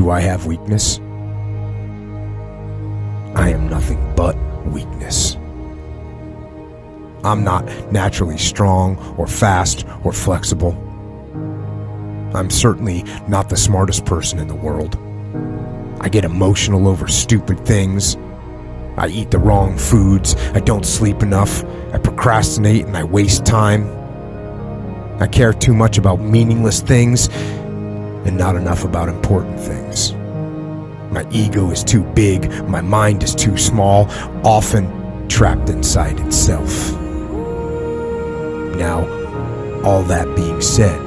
Do I have weakness? I am nothing but weakness. I'm not naturally strong or fast or flexible. I'm certainly not the smartest person in the world. I get emotional over stupid things. I eat the wrong foods. I don't sleep enough. I procrastinate and I waste time. I care too much about meaningless things and not enough about important things. My ego is too big. My mind is too small, often trapped inside itself. Now, all that being said,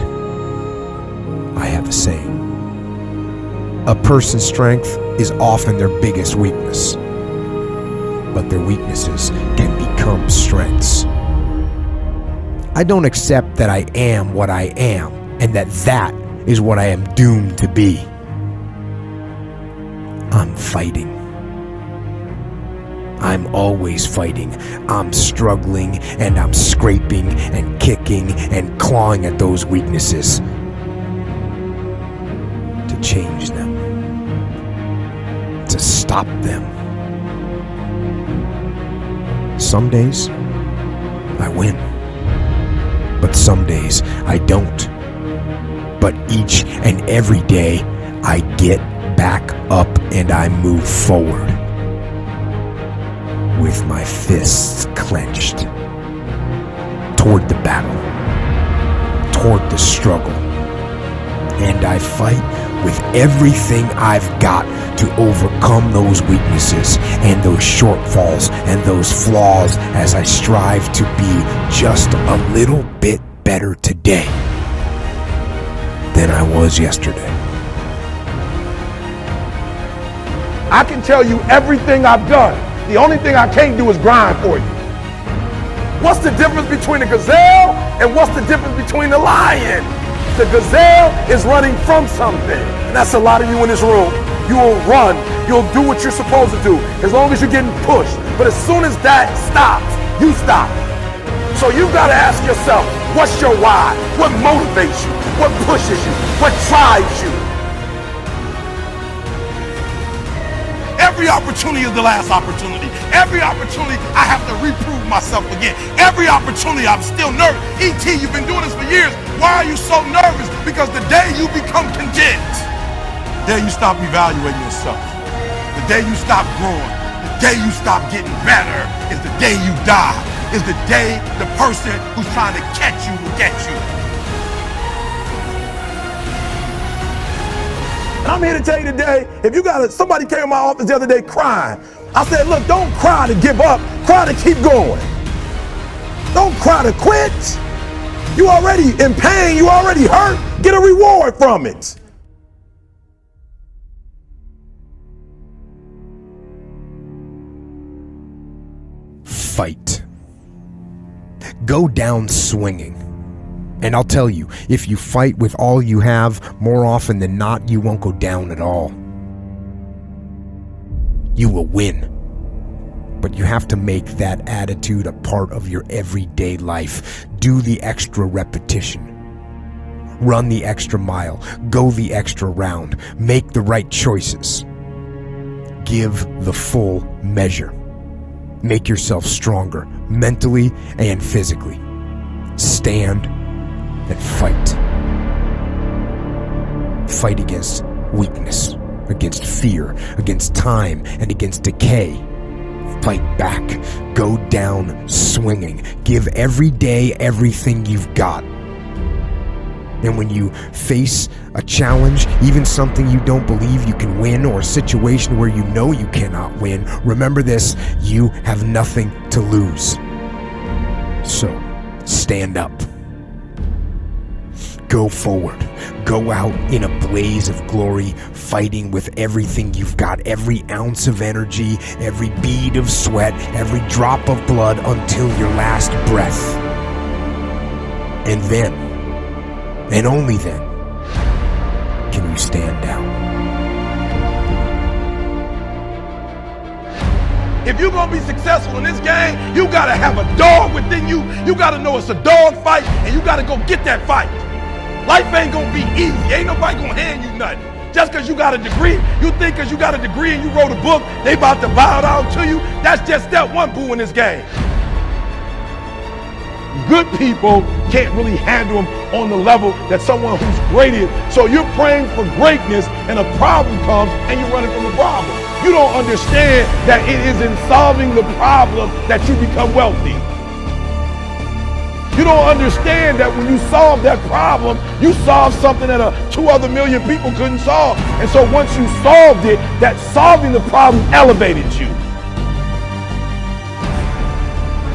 I have a saying. A person's strength is often their biggest weakness, but their weaknesses can become strengths. I don't accept that I am what I am, and that is what I am doomed to be. I'm fighting. I'm always fighting. I'm struggling and I'm scraping and kicking and clawing at those weaknesses to change them, to stop them. Some days I win, but some days I don't. But each and every day I get back up and I move forward with my fists clenched toward the battle, toward the struggle. And I fight with everything I've got to overcome those weaknesses and those shortfalls and those flaws as I strive to be just a little bit better today than I was yesterday. I can tell you everything I've done. The only thing I can't do is grind for you. What's the difference between a gazelle and what's the difference between a lion? The gazelle is running from something. And that's a lot of you in this room. You will run. You'll do what you're supposed to do as long as you're getting pushed. But as soon as that stops, you stop. So you've got to ask yourself, what's your why? What motivates you? What pushes you? What drives you? Every opportunity is the last opportunity. Every opportunity, I have to reprove myself again. Every opportunity, I'm still nervous. E.T., you've been doing this for years. Why are you so nervous? Because the day you become content, the day you stop evaluating yourself, the day you stop growing, the day you stop getting better is the day you die. Is the day the person who's trying to catch you will get you. And I'm here to tell you today, if you somebody came to my office the other day crying. I said, look, don't cry to give up, cry to keep going. Don't cry to quit. You already in pain, you already hurt, get a reward from it. Fight. Go down swinging. And I'll tell you, if you fight with all you have, more often than not, you won't go down at all. You will win. But you have to make that attitude a part of your everyday life. Do the extra repetition. Run the extra mile. Go the extra round. Make the right choices. Give the full measure. Make yourself stronger, mentally and physically. Stand and fight. Fight against weakness, against fear, against time, and against decay. Fight back. Go down swinging. Give every day everything you've got. And when you face a challenge, even something you don't believe you can win, or a situation where you know you cannot win, remember this: you have nothing to lose. So, stand up. Go forward. Go out in a blaze of glory, fighting with everything you've got, every ounce of energy, every bead of sweat, every drop of blood, until your last breath. And then, and only then, can you stand down. If you're going to be successful in this game, you got to have a dog within you. You got to know it's a dog fight, and you got to go get that fight. Life ain't going to be easy. Ain't nobody going to hand you nothing. Just because you got a degree, you think because you got a degree and you wrote a book, they about to bow down to you. That's just step one, boo, in this game. Good people can't really handle them on the level that someone who's great is. So you're praying for greatness and a problem comes and you're running from the problem. You don't understand that it is in solving the problem that you become wealthy. You don't understand that when you solve that problem, you solve something that 2 other million people couldn't solve. And so once you solved it, that solving the problem elevated you.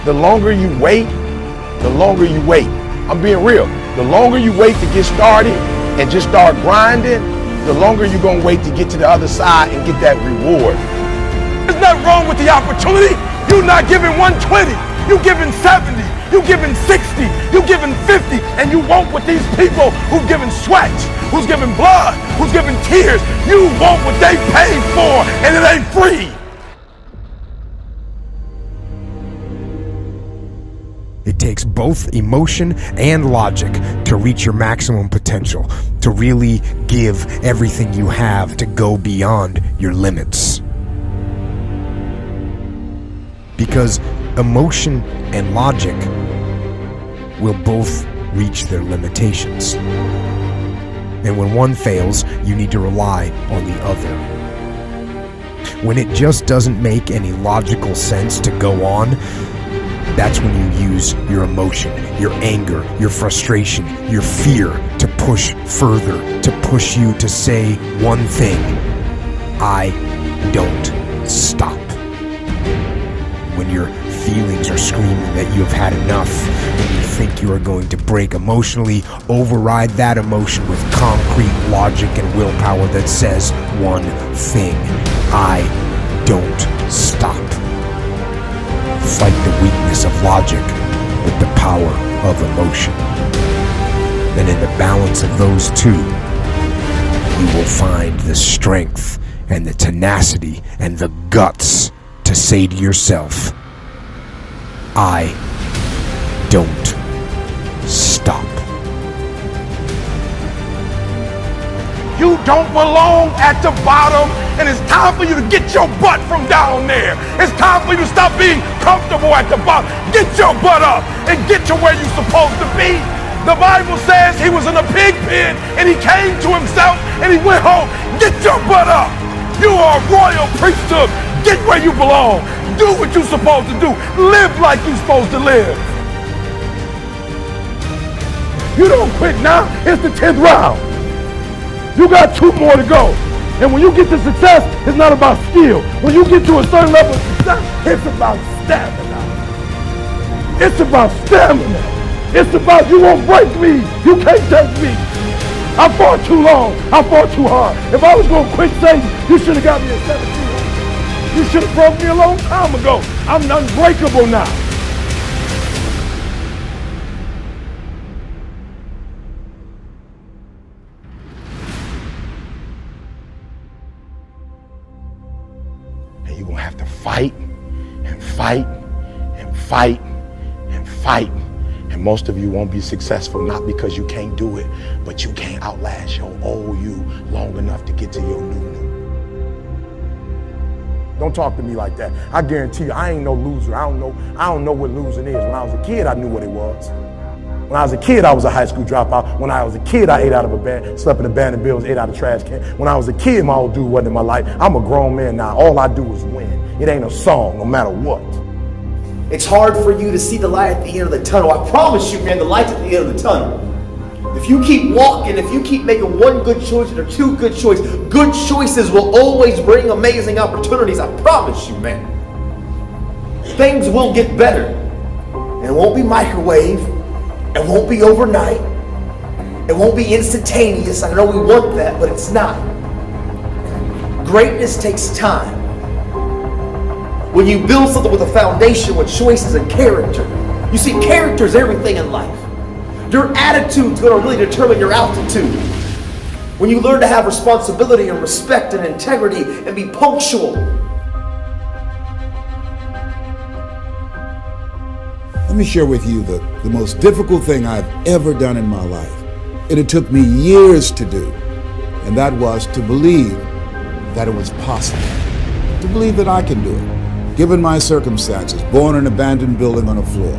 The longer you wait, I'm being real. The longer you wait to get started and just start grinding, the longer you're gonna wait to get to the other side and get that reward. There's nothing wrong with the opportunity. You're not giving 120, you're giving 70, you're giving 60, you're giving 50, and you want what these people who've given sweat, who's given blood, who's given tears, you want what they paid for, and it ain't free. It takes both emotion and logic to reach your maximum potential, to really give everything you have, to go beyond your limits. Because emotion and logic will both reach their limitations. And when one fails, you need to rely on the other. When it just doesn't make any logical sense to go on, that's when you use your emotion, your anger, your frustration, your fear to push further, to push you to say one thing: I don't stop. When your feelings are screaming that you have had enough and you think you are going to break emotionally, override that emotion with concrete logic and willpower that says one thing: I don't stop. Fight the weakness of logic with the power of emotion. And in the balance of those two, you will find the strength and the tenacity and the guts to say to yourself, I don't stop. You don't belong at the bottom, and it's time for you to get your butt from down there. It's time for you to stop being comfortable at the bottom. Get your butt up and get to where you're supposed to be. The Bible says he was in a pig pen and he came to himself and he went home. Get your butt up. You are a royal priesthood. Get where you belong. Do what you're supposed to do. Live like you're supposed to live. You don't quit now. It's the 10th round. You got 2 more to go. And when you get to success, it's not about skill. When you get to a certain level of success, it's about stamina. It's about stamina. It's about you won't break me. You can't take me. I fought too long. I fought too hard. If I was going to quit Satan, you should have got me at 17. You should have broke me a long time ago. I'm unbreakable now. You're going to have to fight and fight and fight and fight. And most of you won't be successful, not because you can't do it, but you can't outlast your old you long enough to get to your new. Don't talk to me like that. I guarantee you, I ain't no loser. I don't know what losing is. When I was a kid, I knew what it was. When I was a kid, I was a high school dropout. When I was a kid, I ate out of a band, slept in abandoned buildings, ate out of trash can. When I was a kid, my old dude wasn't in my life. I'm a grown man now. All I do is win. It ain't a song, no matter what. It's hard for you to see the light at the end of the tunnel. I promise you, man, the light's at the end of the tunnel. If you keep walking, if you keep making one good choice or 2 good choices, good choices will always bring amazing opportunities. I promise you, man. Things will get better. And it won't be microwave. It won't be overnight. It won't be instantaneous. I know we want that, but it's not. Greatness takes time. When you build something with a foundation with choices and character, you see, character is everything in life. Your attitude's going to really determine your altitude. When you learn to have responsibility and respect and integrity and be punctual. Let me share with you the most difficult thing I've ever done in my life. And it took me years to do. and that was to believe that it was possible, to believe that I can do it. Given my circumstances, born in an abandoned building on a floor,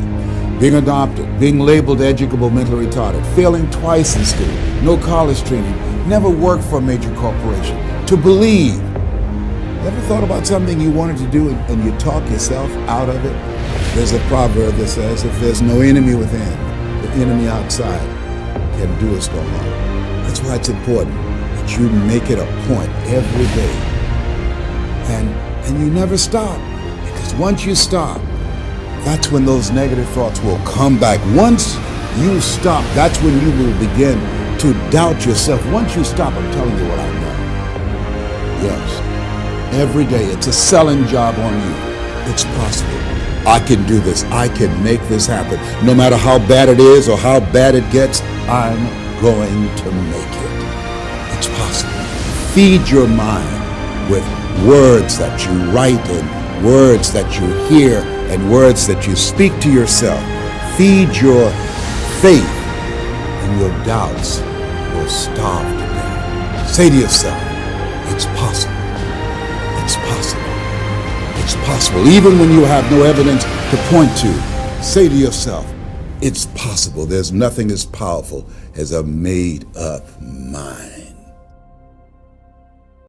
being adopted, being labeled educable mentally retarded, failing twice in school, no college training, never worked for a major corporation, to believe. You ever thought about something you wanted to do and you talk yourself out of it? There's a proverb that says, if there's no enemy within, the enemy outside can do us no harm. That's why it's important that you make it a point every day. And you never stop. Because once you stop, that's when those negative thoughts will come back. Once you stop, that's when you will begin to doubt yourself. Once you stop, I'm telling you what I know. Yes. Every day, it's a selling job on you. It's possible. I can do this. I can make this happen. No matter how bad it is or how bad it gets, I'm going to make it. It's possible. Feed your mind with words that you write and words that you hear and words that you speak to yourself. Feed your faith and your doubts will starve to death. Say to yourself, it's possible. It's possible. It's possible. Even when you have no evidence to point to, say to yourself, it's possible. There's nothing as powerful as a made-up mind.